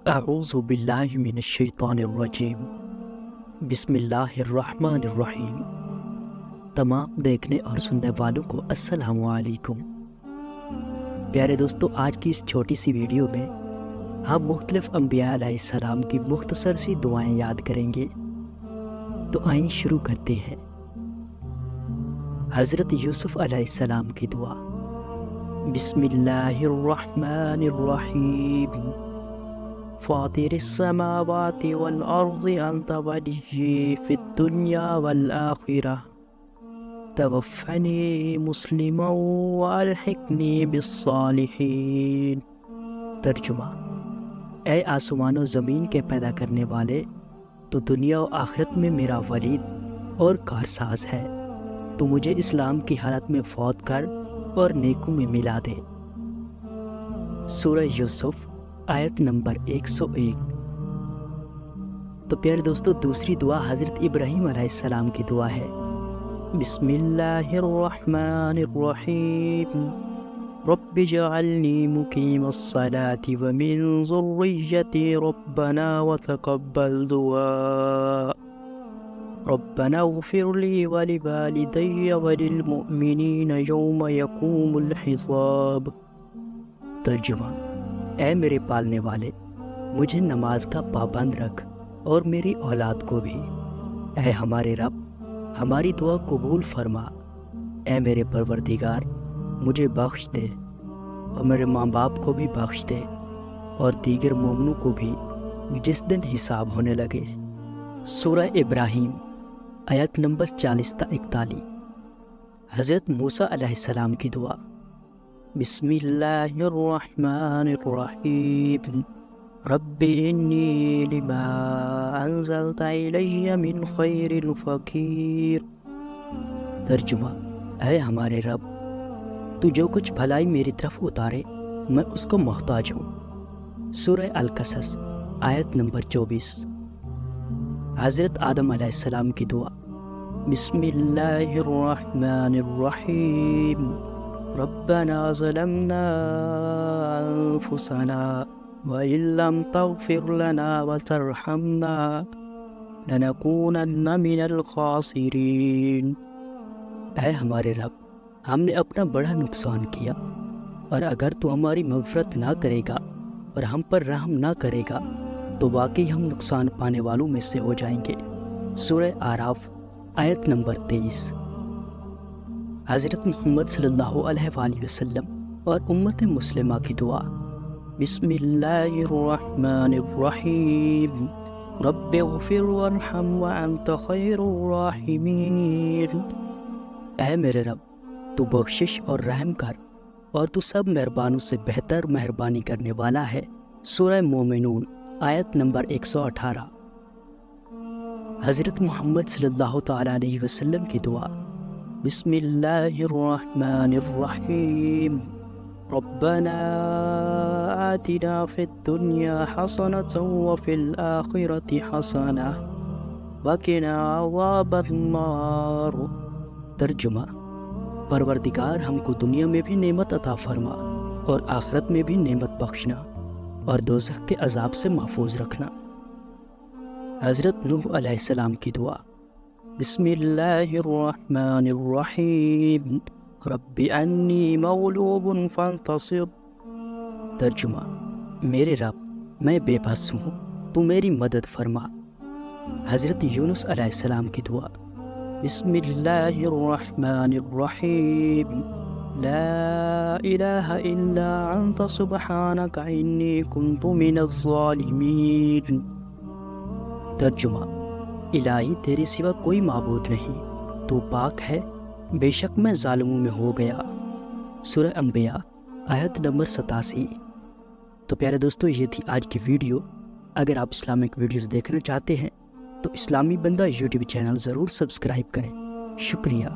اعوذ باللہ من الشیطان الرجیم بسم اللہ الرحمن الرحیم۔ تمام دیکھنے اور سننے والوں کو السلام علیکم۔ پیارے دوستو، آج کی اس چھوٹی سی ویڈیو میں ہم مختلف انبیاء علیہ السلام کی مختصر سی دعائیں یاد کریں گے۔ تو آئیں شروع کرتے ہیں۔ حضرت یوسف علیہ السلام کی دعا۔ بسم اللہ الرحمن الرحیم۔ فاطر السماوات والأرض أنت وليي في الدنيا والآخرة توفني مسلما وألحقني بالصالحين۔ ترجمہ: اے آسمان و زمین کے پیدا کرنے والے، تو دنیا و آخرت میں میرا ولید اور کارساز ہے، تو مجھے اسلام کی حالت میں فوت کر اور نیکوں میں ملا دے۔ سورہ یوسف آیت نمبر 101۔ تو پیارے دوستو، دوسری دعا حضرت ابراہیم علیہ السلام کی دعا ہے۔ بسم اللہ الرحمن الرحیم۔ رب اجعلنی مقیم الصلاة ومن ذریتی ربنا وتقبل دعاء ربنا اغفر لی ولوالدی وللمؤمنین یوم یقوم الحساب۔ ترجمہ: اے میرے پالنے والے، مجھے نماز کا پابند رکھ اور میری اولاد کو بھی۔ اے ہمارے رب، ہماری دعا قبول فرما۔ اے میرے پروردگار، مجھے بخش دے اور میرے ماں باپ کو بھی بخش دے اور دیگر مومنوں کو بھی جس دن حساب ہونے لگے۔ سورہ ابراہیم آیت نمبر 40 تا 41۔ حضرت موسیٰ علیہ السلام کی دعا۔ بسم اللہ الرحمن الرحیم۔ رب انی لما انزلت الی من خیر فقیر۔ ترجمہ: اے ہمارے رب، تو جو کچھ بھلائی میری طرف اتارے میں اس کو محتاج ہوں۔ سورہ القصص آیت نمبر 24۔ حضرت آدم علیہ السلام کی دعا۔ بسم اللہ الرحمن الرحیم۔ ربنا ظلمنا انفسنا وإن لم تغفر لنا وترحمنا لنكونن من الخاسرین۔ اے ہمارے رب، ہم نے اپنا بڑا نقصان کیا، اور اگر تو ہماری مغفرت نہ کرے گا اور ہم پر رحم نہ کرے گا تو واقعی ہم نقصان پانے والوں میں سے ہو جائیں گے۔ سورہ اعراف آیت نمبر 23۔ حضرت محمد صلی اللہ علیہ وآلہ وسلم اور امت مسلمہ کی دعا۔ بسم اللہ الرحمن الرحیم۔ رب اغفر وارحم وانت خیر الراحمین۔ اے میرے رب، تو بخشش اور رحم کر اور تو سب مہربانوں سے بہتر مہربانی کرنے والا ہے۔ سورہ مومنون آیت نمبر 118۔ حضرت محمد صلی اللہ تعالیٰ علیہ وسلم کی دعا۔ بسم اللہ الرحمن الرحیم۔ ربنا آتنا فی الدنیا حسنة وفی الآخرة حسنة وقنا عذاب النار۔ ترجمہ: پروردگار، ہم کو دنیا میں بھی نعمت عطا فرما اور آخرت میں بھی نعمت بخشنا اور دوزخ کے عذاب سے محفوظ رکھنا۔ حضرت نوح علیہ السلام کی دعا۔ بسم اللہ الرحمن الرحیم۔ رب انی مغلوب فانتصر۔ ترجمہ: میرے رب، میں بے بس ہوں، تو میری مدد فرما۔ حضرت یونس علیہ السلام کی دعا۔ بسم اللہ الرحمن الرحیم۔ لا الہ الا انت سبحانک انی کنت من الظالمین۔ ترجمہ: الہی، تیرے سوا کوئی معبود نہیں، تو پاک ہے، بے شک میں ظالموں میں ہو گیا۔ سورہ انبیاء آیت نمبر 87۔ تو پیارے دوستو، یہ تھی آج کی ویڈیو۔ اگر آپ اسلامک ویڈیوز دیکھنا چاہتے ہیں تو اسلامی بندہ یوٹیوب چینل ضرور سبسکرائب کریں۔ شکریہ۔